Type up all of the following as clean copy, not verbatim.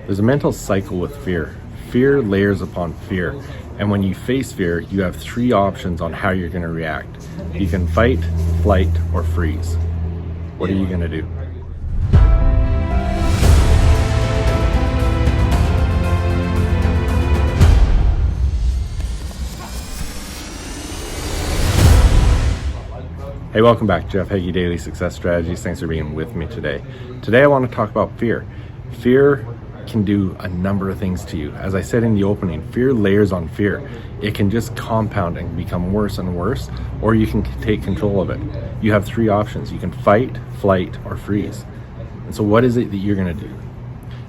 There's a mental cycle with fear. Fear layers upon fear. And when you face fear, you have three options on how you're going to react. You can fight, flight, or freeze. What are you going to do? Hey, welcome back. Jeff Heggie, Daily Success Strategies. Thanks for being with me today. Today I want to talk about fear. Fear can do a number of things to you. As I said in the opening, fear layers on fear. It can just compound and become worse and worse, or you can take control of it. You have three options. You can fight, flight, or freeze. And so what is it that you're going to do?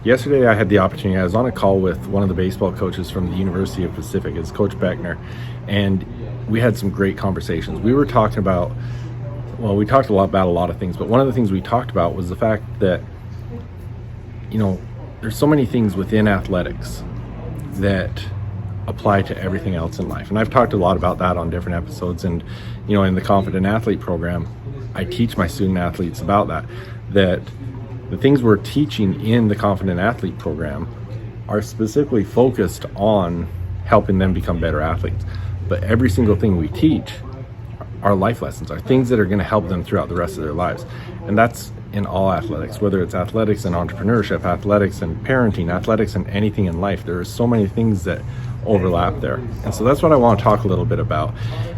Yesterday I had the opportunity, I was on a call with one of the baseball coaches from the University of Pacific. It's Coach Beckner, and we had some great conversations. We were talking about, we talked about a lot of things, but one of the things we talked about was the fact that, there's so many things within athletics that apply to everything else in life. And I've talked a lot about that on different episodes. And, in the Confident Athlete program, I teach my student athletes about that the things we're teaching in the Confident Athlete program are specifically focused on helping them become better athletes. But every single thing we teach are life lessons, are things that are going to help them throughout the rest of their lives. And that's in all athletics, whether it's athletics and entrepreneurship, athletics and parenting, athletics and anything in life. There are so many things that overlap there. And so that's what I want to talk a little bit about.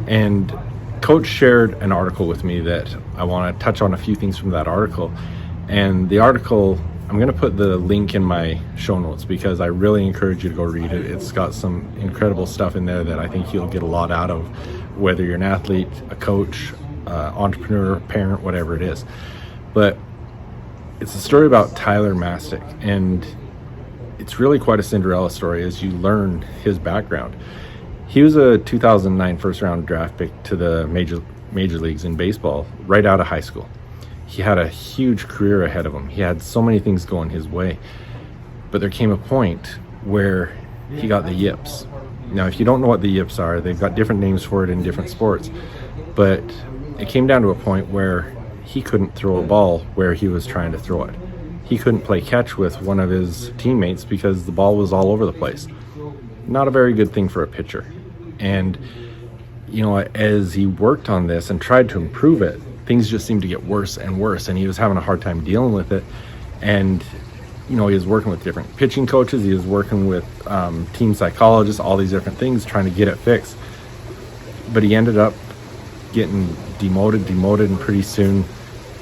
And Coach shared an article with me that I want to touch on a few things from that article. And the article, I'm going to put the link in my show notes because I really encourage you to go read it. It's got some incredible stuff in there that I think you'll get a lot out of, whether you're an athlete, a coach, entrepreneur, parent, whatever it is. But it's a story about Tyler Matzek, and it's really quite a Cinderella story as you learn his background. He was a 2009 first round draft pick to the major leagues in baseball right out of high school. He had a huge career ahead of him. He had so many things going his way. But there came a point where he got the Yips. Now, if you don't know what the Yips are, they've got different names for it in different sports. But it came down to a point where he couldn't throw a ball where he was trying to throw it. He couldn't play catch with one of his teammates because the ball was all over the place. Not a very good thing for a pitcher. And, as he worked on this and tried to improve it, things just seemed to get worse and worse, and he was having a hard time dealing with it. And he was working with different pitching coaches, he was working with team psychologists, all these different things, trying to get it fixed. But he ended up getting demoted, and pretty soon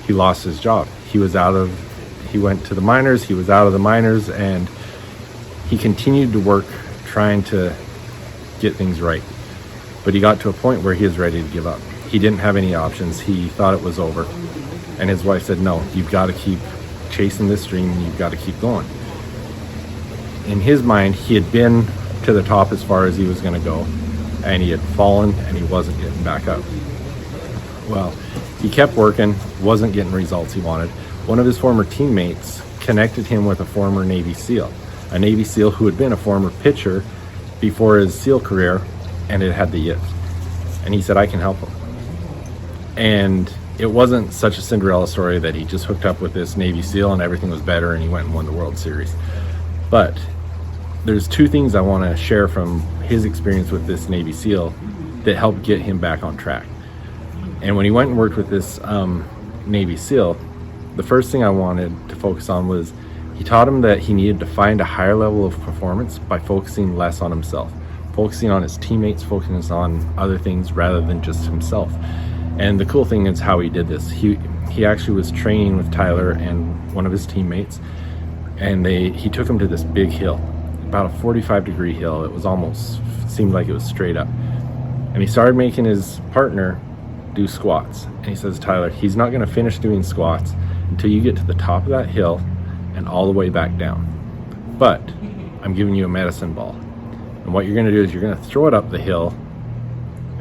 he lost his job. He went to the minors, he was out of the minors, and he continued to work trying to get things right. But he got to a point where he was ready to give up. He didn't have any options. He thought it was over. And his wife said, no, you've got to keep chasing this dream and you've got to keep going. In his mind, he had been to the top as far as he was going to go, and he had fallen and he wasn't getting back up. Well, he kept working, wasn't getting results he wanted. One of his former teammates connected him with a former Navy SEAL who had been a former pitcher before his SEAL career and had the Yips. And he said, I can help him. And it wasn't such a Cinderella story that he just hooked up with this Navy SEAL and everything was better and he went and won the World Series. But there's two things I want to share from his experience with this Navy SEAL that helped get him back on track. And when he went and worked with this Navy SEAL, the first thing I wanted to focus on was he taught him that he needed to find a higher level of performance by focusing less on himself, focusing on his teammates, focusing on other things rather than just himself. And the cool thing is how he did this. He actually was training with Tyler and one of his teammates, and he took him to this big hill, about a 45-degree hill. It was seemed like it was straight up. And he started making his partner do squats. And he says, Tyler, he's not going to finish doing squats until you get to the top of that hill and all the way back down. But I'm giving you a medicine ball. And what you're going to do is you're going to throw it up the hill,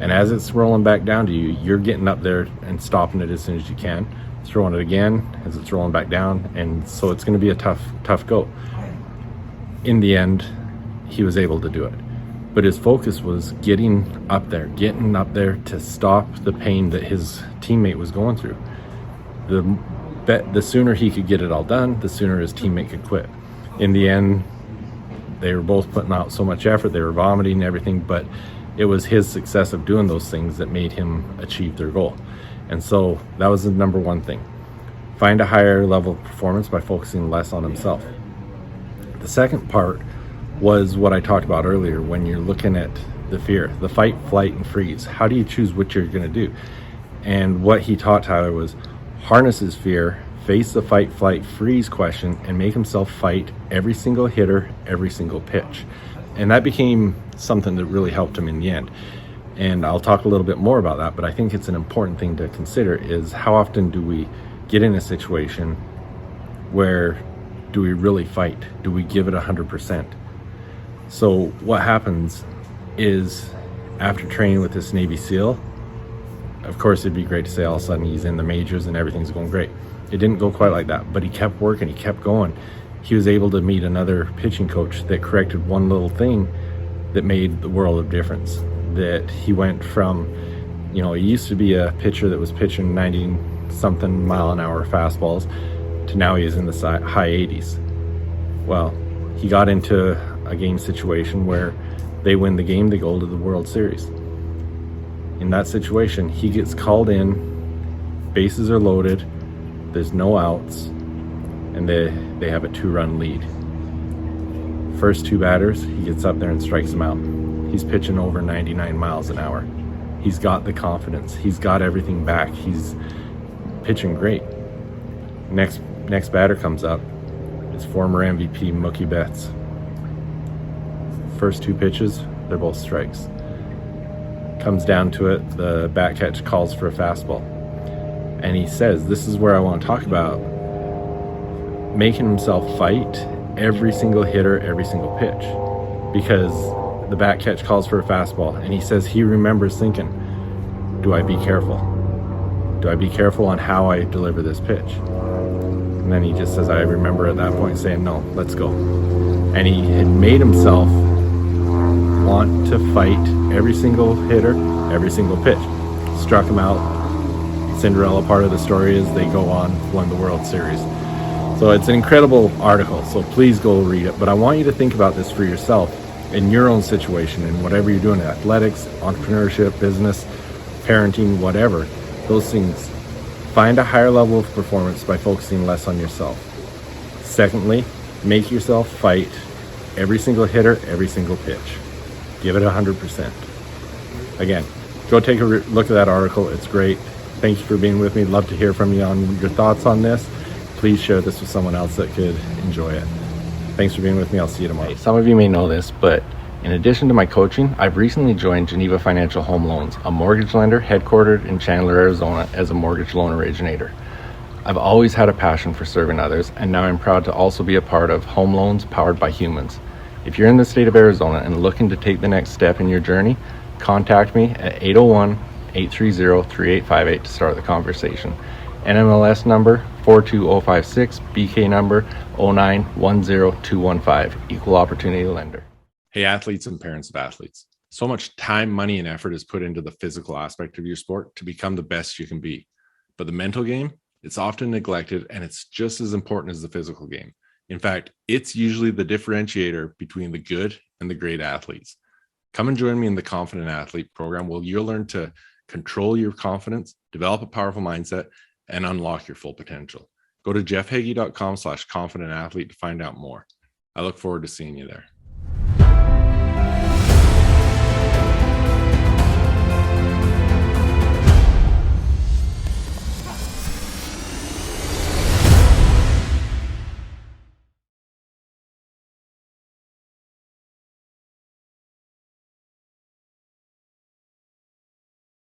and as it's rolling back down to you, you're getting up there and stopping it as soon as you can, throwing it again as it's rolling back down, and so it's going to be a tough go. In the end, he was able to do it. But his focus was getting up there to stop the pain that his teammate was going through. The sooner he could get it all done, the sooner his teammate could quit. In the end, they were both putting out so much effort, they were vomiting and everything, but it was his success of doing those things that made him achieve their goal. And so that was the number one thing. Find a higher level of performance by focusing less on himself. The second part was what I talked about earlier when you're looking at the fear, the fight, flight, and freeze. How do you choose what you're going to do? And what he taught Tyler was harness his fear, face the fight, flight, freeze question, and make himself fight every single hitter, every single pitch. And that became something that really helped him in the end. And I'll talk a little bit more about that, but I think it's an important thing to consider is how often do we get in a situation where do we really fight? Do we give it 100%? So what happens is after training with this Navy SEAL, of course it'd be great to say all of a sudden he's in the majors and everything's going great. It didn't go quite like that, but he kept working, he kept going. He was able to meet another pitching coach that corrected one little thing that made the world of difference. That he went from, he used to be a pitcher that was pitching 90 something mile an hour fastballs to now he is in the high 80s. Well, he got into a game situation where they win the game, they go to the World Series. In that situation, he gets called in, bases are loaded, there's no outs, and they have a 2-run lead. First 2 batters, he gets up there and strikes them out. He's pitching over 99 miles an hour. He's got the confidence. He's got everything back. He's pitching great. Next batter comes up. It's former MVP Mookie Betts. First 2 pitches, they're both strikes. Comes down to it, the bat catch calls for a fastball. And he says, this is where I want to talk about making himself fight every single hitter, every single pitch. Because the bat catch calls for a fastball. And he says he remembers thinking, do I be careful? Do I be careful on how I deliver this pitch? And then he just says, I remember at that point saying, no, let's go. And he had made himself want to fight every single hitter, every single pitch. Struck him out. Cinderella part of the story is they go on, won the World Series. So it's an incredible article, so please go read it. But I want you to think about this for yourself in your own situation and whatever you're doing, athletics, entrepreneurship, business, parenting, whatever, those things. Find a higher level of performance by focusing less on yourself. Secondly, make yourself fight every single hitter, every single pitch. Give it 100%. Again, go take a look at that article. It's great. Thank you for being with me. Love to hear from you on your thoughts on this. Please share this with someone else that could enjoy it. Thanks for being with me. I'll see you tomorrow. Some of you may know this, but in addition to my coaching, I've recently joined Geneva Financial Home Loans, a mortgage lender headquartered in Chandler, Arizona, as a mortgage loan originator. I've always had a passion for serving others, and now I'm proud to also be a part of Home Loans Powered by Humans. If you're in the state of Arizona and looking to take the next step in your journey, contact me at 801-830-3858 to start the conversation. NMLS number 42056, BK number 0910215, equal opportunity lender. Hey, athletes and parents of athletes. So much time, money, and effort is put into the physical aspect of your sport to become the best you can be. But the mental game, it's often neglected, and it's just as important as the physical game. In fact, it's usually the differentiator between the good and the great athletes. Come and join me in the Confident Athlete program where you'll learn to control your confidence, develop a powerful mindset, and unlock your full potential. Go to jeffheggie.com/confidentathlete to find out more. I look forward to seeing you there.